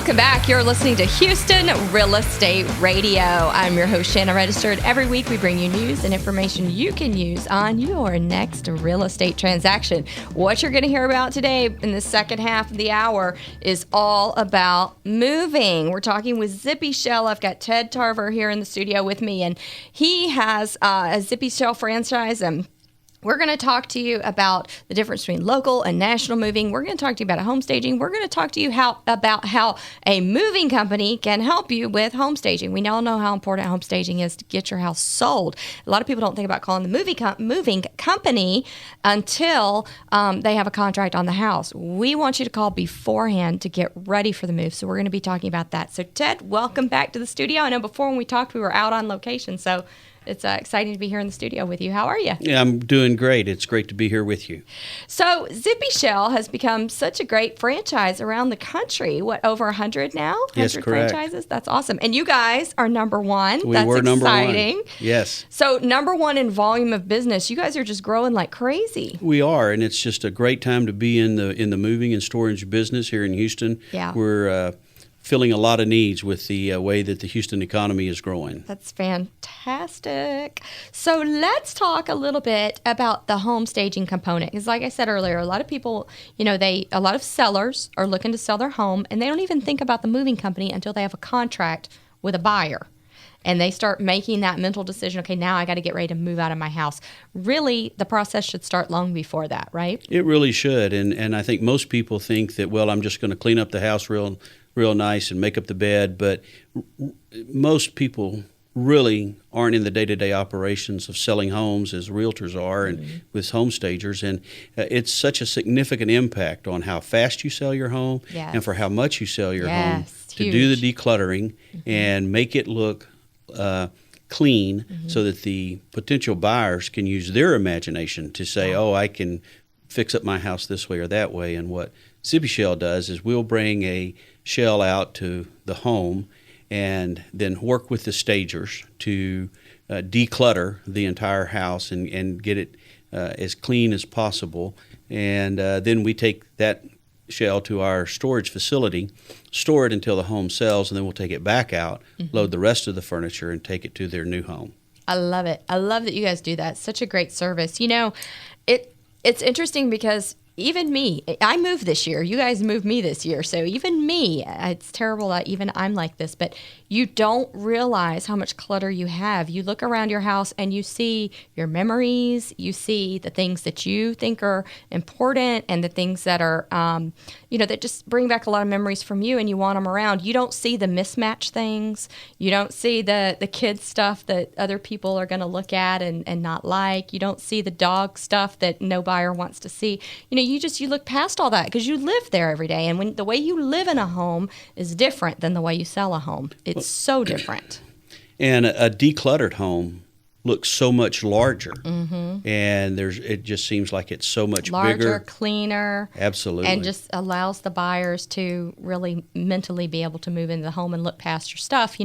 Welcome back. You're listening to Houston Real Estate Radio. I'm your host, Shannon Registered. Every week we bring you news and information you can use on your next real estate transaction. What you're going to hear about today in the second half of the hour is all about moving. We're talking with Zippy Shell. I've got Ted Tarver here in the studio with me, and he has a Zippy Shell franchise, and we're going to talk to you about the difference between local and national moving. We're going to talk to you about home staging. We're going to talk to you about how a moving company can help you with home staging. We all know how important home staging is to get your house sold. A lot of people don't think about calling the moving company until they have a contract on the house. We want you to call beforehand to get ready for the move. So we're going to be talking about that. So Ted, welcome back to the studio. I know before when we talked, we were out on location. So it's exciting to be here in the studio with you. How are you? Yeah, I'm doing great. It's great to be here with you. So Zippy Shell has become such a great franchise around the country. What, over 100 now? 100 yes, correct. franchises? That's awesome. And you guys are number one. We were number exciting. one. Yes. So number one in volume of business. You guys are just growing like crazy. We are, and it's just a great time to be in the moving and storage business here in Houston. Yeah. We're filling a lot of needs with the way that the Houston economy is growing. That's fantastic. So let's talk a little bit about the home staging component. Because like I said earlier, a lot of people, a lot of sellers are looking to sell their home, and they don't even think about the moving company until they have a contract with a buyer. And they start making that mental decision, okay, now I got to get ready to move out of my house. Really, the process should start long before that, right? It really should. And I think most people think that, well, I'm just going to clean up the house real nice and make up the bed. But most people really aren't in the day-to-day operations of selling homes as realtors are and with home stagers. And it's such a significant impact on how fast you sell your home and for how much you sell your home to do the decluttering and make it look clean so that the potential buyers can use their imagination to say, oh, I can fix up my house this way or that way. And what Zippy Shell does is we'll bring a shell out to the home and then work with the stagers to declutter the entire house and get it as clean as possible. And then we take that shell to our storage facility, store it until the home sells, and then we'll take it back out, load the rest of the furniture, and take it to their new home. I love it. I love that you guys do that. It's such a great service. It's interesting because even me, I moved this year. You guys moved me this year. So even me, it's terrible that even I'm like this, but you don't realize how much clutter you have. You look around your house and you see your memories, you see the things that you think are important and the things that are, that just bring back a lot of memories from you and you want them around. You don't see the mismatched things. You don't see the kids stuff that other people are going to look at and not like. You don't see the dog stuff that no buyer wants to see. You look past all that because you live there every day. And when the way you live in a home is different than the way you sell a home. It's so different. And a decluttered home looks so much larger. And it just seems like it's so much larger, bigger. Cleaner. Absolutely. And just allows the buyers to really mentally be able to move into the home and look past your stuff,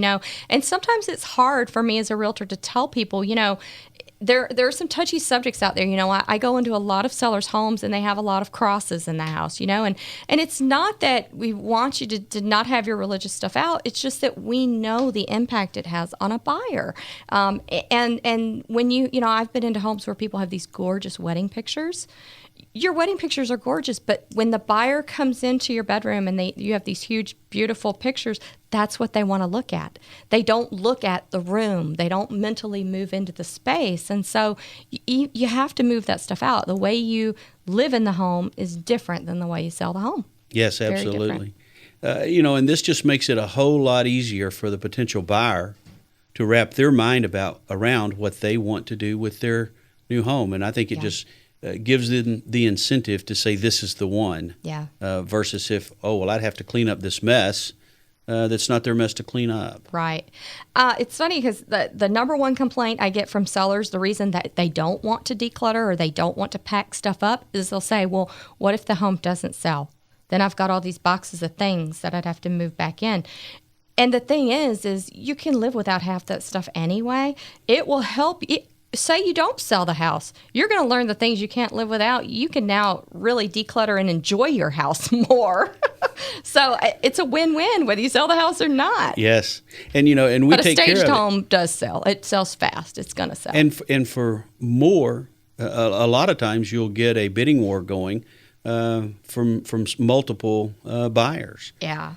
And sometimes it's hard for me as a realtor to tell people, there are some touchy subjects out there. I go into a lot of sellers' homes and they have a lot of crosses in the house, and it's not that we want you to not have your religious stuff out. It's just that we know the impact it has on a buyer. And when I've been into homes where people have these gorgeous wedding pictures. Your wedding pictures are gorgeous, but when the buyer comes into your bedroom and you have these huge, beautiful pictures, that's what they want to look at. They don't look at the room. They don't mentally move into the space. And so you have to move that stuff out. The way you live in the home is different than the way you sell the home. Yes, absolutely. And this just makes it a whole lot easier for the potential buyer to wrap their mind around what they want to do with their new home. And I think it just gives them the incentive to say this is the one. Yeah. Versus if, I'd have to clean up this mess. That's not their mess to clean up. Right. It's funny because the number one complaint I get from sellers, the reason that they don't want to declutter or they don't want to pack stuff up is they'll say, well, what if the home doesn't sell? Then I've got all these boxes of things that I'd have to move back in. And the thing is you can live without half that stuff anyway. It will help. say you don't sell the house, you're going to learn the things you can't live without. You can now really declutter and enjoy your house more. So it's a win-win whether you sell the house or not. Yes. And, and we but take care of it. But a staged home does sell. It sells fast. It's going to sell. And for more, a lot of times you'll get a bidding war going from multiple buyers. Yeah,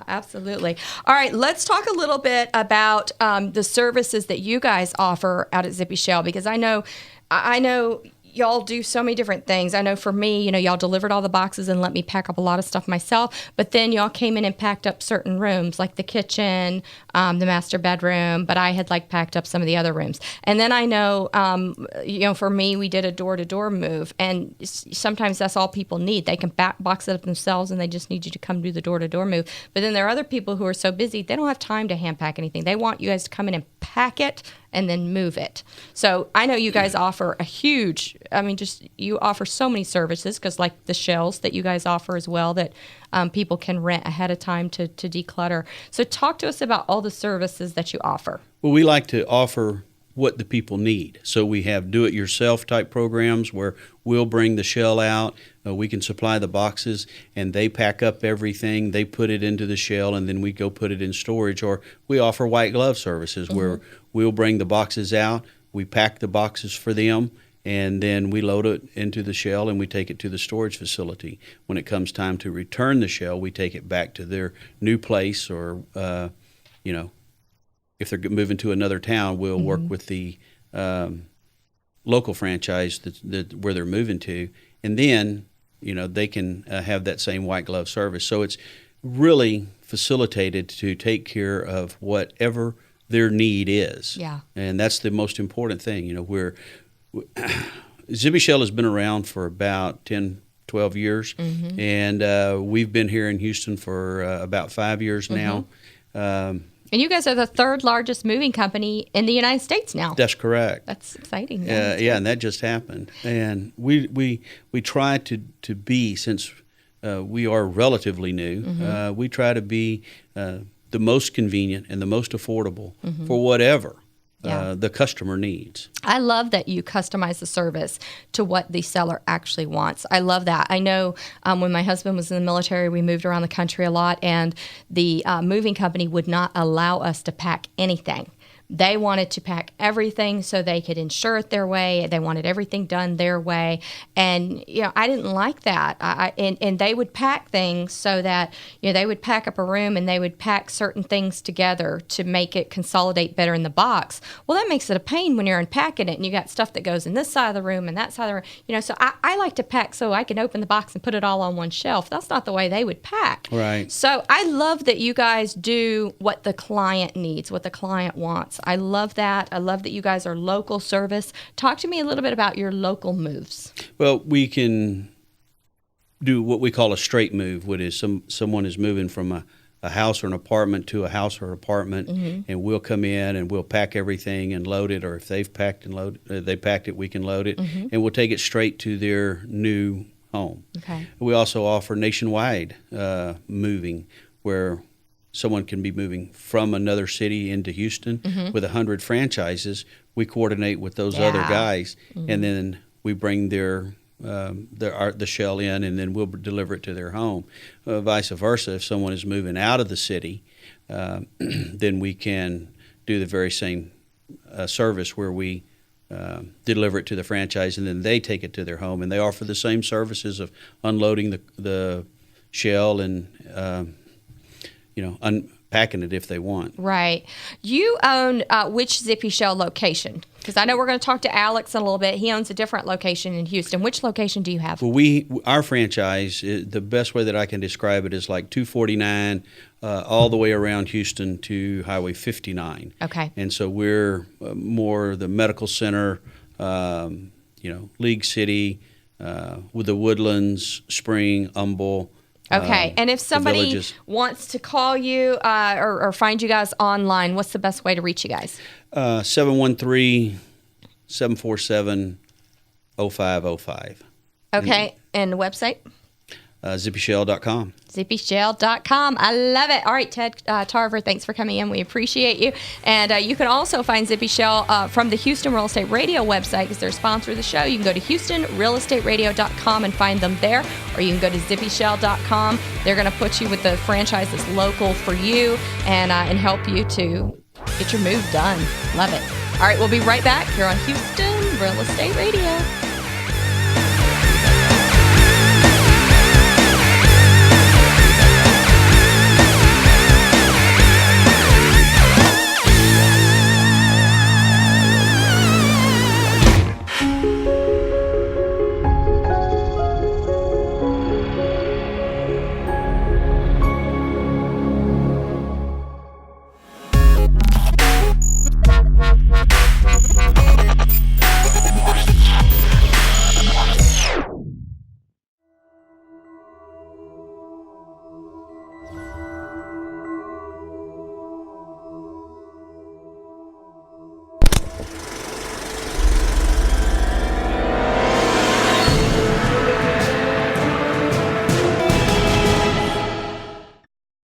absolutely. All right, let's talk a little bit about the services that you guys offer out at Zippy Shell, because I know y'all do so many different things. I know for me, y'all delivered all the boxes and let me pack up a lot of stuff myself, but then y'all came in and packed up certain rooms, like the kitchen, the master bedroom, but I had packed up some of the other rooms. And then I know, for me, we did a door-to-door move, and sometimes that's all people need. They can box it up themselves, and they just need you to come do the door-to-door move. But then there are other people who are so busy, they don't have time to hand pack anything. They want you guys to come in and pack it and then move it. So I know you guys offer you offer so many services, because like the shells that you guys offer as well, that people can rent ahead of time to declutter. So talk to us about all the services that you offer. Well, we like to offer what the people need. So we have do-it-yourself type programs where we'll bring the shell out, we can supply the boxes, and they pack up everything, they put it into the shell, and then we go put it in storage. Or we offer white glove services where we'll bring the boxes out, we pack the boxes for them, and then we load it into the shell and we take it to the storage facility. When it comes time to return the shell, we take it back to their new place, or if they're moving to another town, we'll work with the local franchise where they're moving to, and then they can have that same white glove service. So it's really facilitated to take care of whatever their need is. Yeah. And that's the most important thing. Zippy Shell has been around for about 10, 12 years, and we've been here in Houston for about 5 years now. And you guys are the third largest moving company in the United States now. That's correct. That's exciting. And that just happened. And we try to be, since we are relatively new, we try to be the most convenient and the most affordable for whatever the customer needs. I love that you customize the service to what the seller actually wants. I love that. I know when my husband was in the military, we moved around the country a lot, and the moving company would not allow us to pack anything. They wanted to pack everything so they could insure it their way. They wanted everything done their way. And, I didn't like that. And they would pack things so that, they would pack up a room and they would pack certain things together to make it consolidate better in the box. Well, that makes it a pain when you're unpacking it and you got stuff that goes in this side of the room and that side of the room. So I like to pack so I can open the box and put it all on one shelf. That's not the way they would pack. Right. So I love that you guys do what the client needs, what the client wants. I love that. I love that you guys are local service. Talk to me a little bit about your local moves. Well, we can do what we call a straight move, which is someone is moving from a house or an apartment to a house or apartment, and we'll come in and we'll pack everything and load it, or if they've packed it, we can load it, and we'll take it straight to their new home. Okay. We also offer nationwide moving, where someone can be moving from another city into Houston with 100 franchises. We coordinate with those other guys, and then we bring the shell in, and then we'll deliver it to their home. Vice versa, if someone is moving out of the city, then we can do the very same service where we deliver it to the franchise, and then they take it to their home, and they offer the same services of unloading the shell and unpacking it if they want. Right. You own which Zippy Shell location? Because I know we're going to talk to Alex in a little bit. He owns a different location in Houston. Which location do you have? Well, our franchise, the best way that I can describe it is like 249 all the way around Houston to Highway 59. Okay. And so we're more the medical center, League City, with the Woodlands, Spring, Humble. Okay, and if somebody wants to call you or find you guys online, what's the best way to reach you guys? 713-747-0505. Okay, and the website? zippyshell.com. ZippyShell.com. I love it. All right, Ted Tarver, thanks for coming in. We appreciate you. And you can also find Zippy Shell from the Houston Real Estate Radio website because they're a sponsor of the show. You can go to HoustonRealEstateRadio.com and find them there, or you can go to ZippyShell.com. They're going to put you with the franchise that's local for you and help you to get your move done. Love it. All right, we'll be right back here on Houston Real Estate Radio.